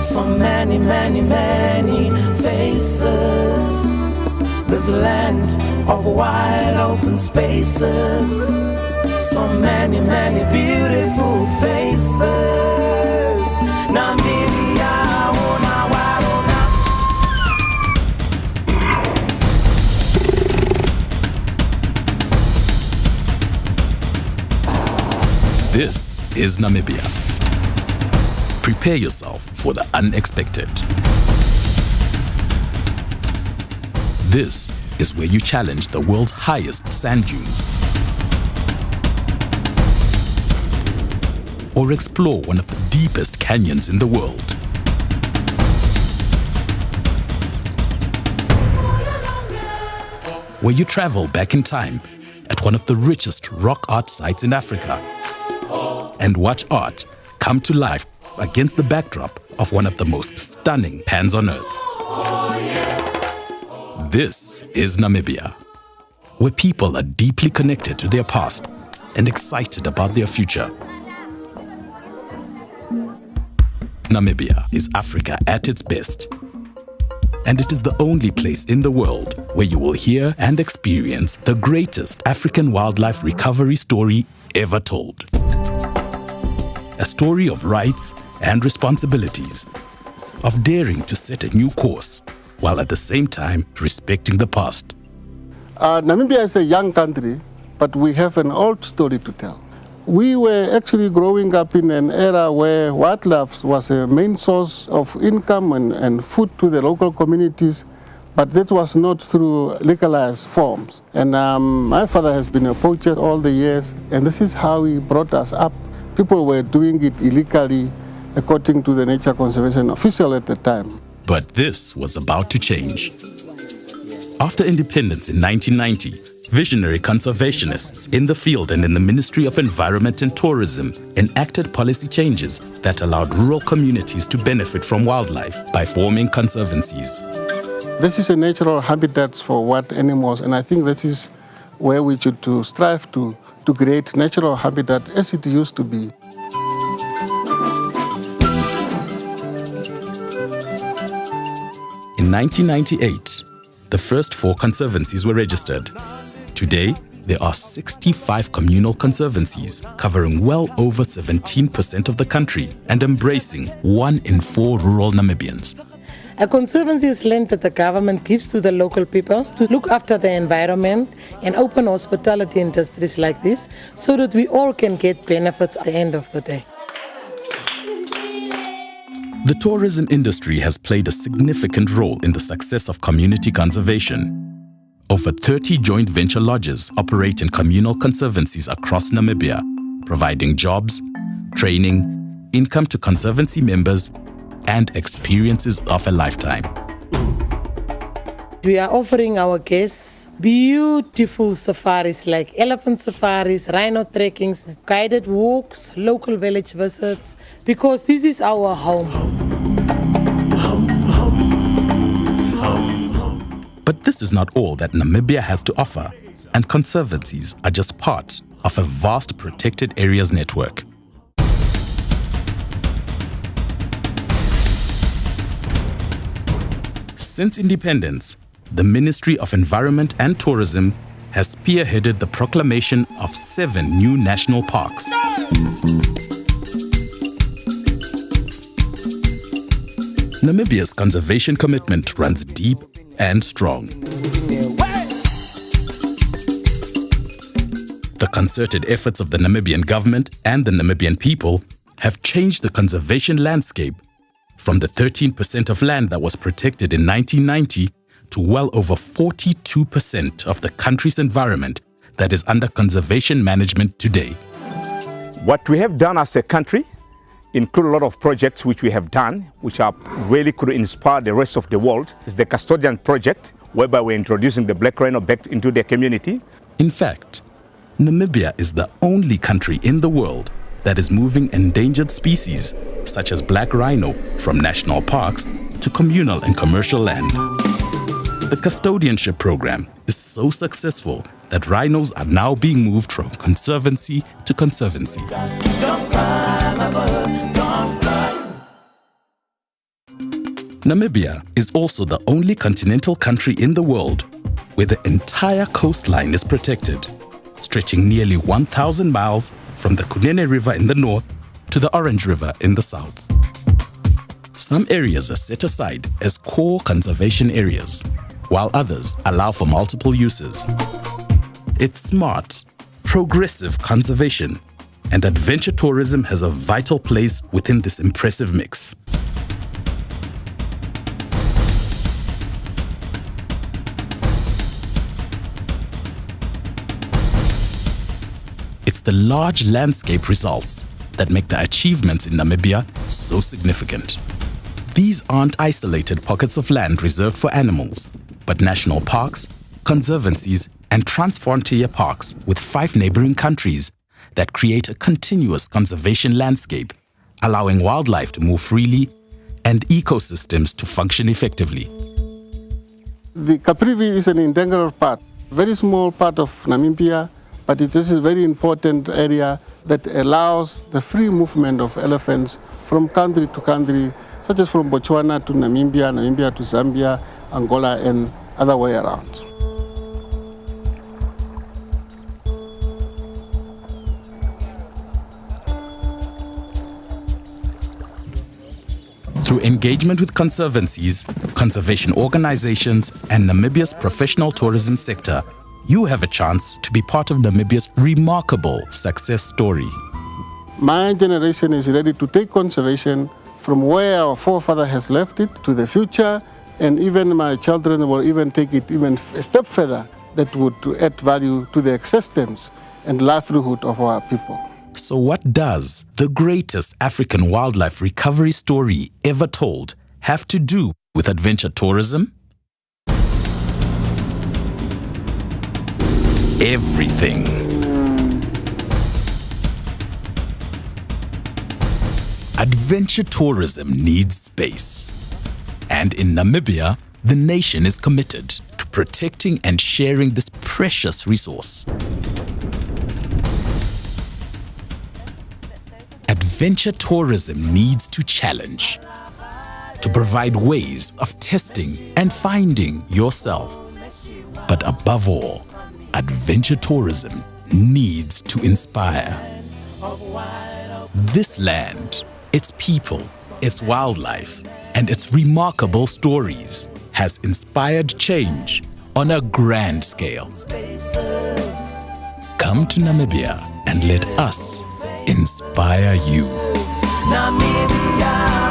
So many, many, many faces. This land of wide open spaces. So many, many beautiful faces. Namibia, oh na, oh na. This is Namibia. Prepare yourself for the unexpected. This is where you challenge the world's highest sand dunes, or explore one of the deepest canyons in the world. Where you travel back in time at one of the richest rock art sites in Africa and watch art come to life against the backdrop of one of the most stunning pans on earth. This is Namibia, where people are deeply connected to their past and excited about their future. Namibia is Africa at its best, and it is the only place in the world where you will hear and experience the greatest African wildlife recovery story ever told. A story of rights and responsibilities, of daring to set a new course, while at the same time respecting the past. Namibia is a young country, but we have an old story to tell. We were actually growing up in an era where wildlife was a main source of income and food to the local communities, but that was not through legalized forms. And my father has been a poacher all the years, and this is how he brought us up. People were doing it illegally, according to the nature conservation official at the time. But this was about to change. After independence in 1990, visionary conservationists in the field and in the Ministry of Environment and Tourism enacted policy changes that allowed rural communities to benefit from wildlife by forming conservancies. This is a natural habitat for wild animals, and I think that is where we should strive to create natural habitat as it used to be. In 1998, the first 4 conservancies were registered. Today, there are 65 communal conservancies covering well over 17% of the country and embracing 1 in 4 rural Namibians. A conservancy is land that the government gives to the local people to look after the environment and open hospitality industries like this so that we all can get benefits at the end of the day. The tourism industry has played a significant role in the success of community conservation. Over 30 joint venture lodges operate in communal conservancies across Namibia, providing jobs, training, income to conservancy members, and experiences of a lifetime. We are offering our guests beautiful safaris like elephant safaris, rhino trekkings, guided walks, local village visits, because this is our home. But this is not all that Namibia has to offer, and conservancies are just part of a vast protected areas network. Since independence, the Ministry of Environment and Tourism has spearheaded the proclamation of 7 new national parks. Namibia's conservation commitment runs deep and strong. The concerted efforts of the Namibian government and the Namibian people have changed the conservation landscape from the 13% of land that was protected in 1990 to well over 42% of the country's environment that is under conservation management today. What we have done as a country include a lot of projects which we have done, which are really could inspire the rest of the world. It's the Custodian Project, whereby we're introducing the black rhino back into the community. In fact, Namibia is the only country in the world that is moving endangered species, such as black rhino, from national parks to communal and commercial land. The custodianship program is so successful that rhinos are now being moved from conservancy to conservancy. Namibia is also the only continental country in the world where the entire coastline is protected, stretching nearly 1,000 miles from the Kunene River in the north to the Orange River in the south. Some areas are set aside as core conservation areas, while others allow for multiple uses. It's smart, progressive conservation, and adventure tourism has a vital place within this impressive mix. It's the large landscape results that make the achievements in Namibia so significant. These aren't isolated pockets of land reserved for animals, but national parks, conservancies, and transfrontier parks with 5 neighboring countries that create a continuous conservation landscape, allowing wildlife to move freely and ecosystems to function effectively. The Caprivi is an integral part, very small part of Namibia, but it is a very important area that allows the free movement of elephants from country to country, such as from Botswana to Namibia, Namibia to Zambia, Angola, and other way around. Through engagement with conservancies, conservation organizations, and Namibia's professional tourism sector, you have a chance to be part of Namibia's remarkable success story. My generation is ready to take conservation from where our forefather has left it to the future, and even my children will even take it even a step further that would add value to the existence and livelihood of our people. So what does the greatest African wildlife recovery story ever told have to do with adventure tourism? Everything. Adventure tourism needs space. And in Namibia, the nation is committed to protecting and sharing this precious resource. Adventure tourism needs to challenge, to provide ways of testing and finding yourself. But above all, adventure tourism needs to inspire. This land, its people, its wildlife, and its remarkable stories has inspired change on a grand scale. Come to Namibia and let us inspire you. Namibia.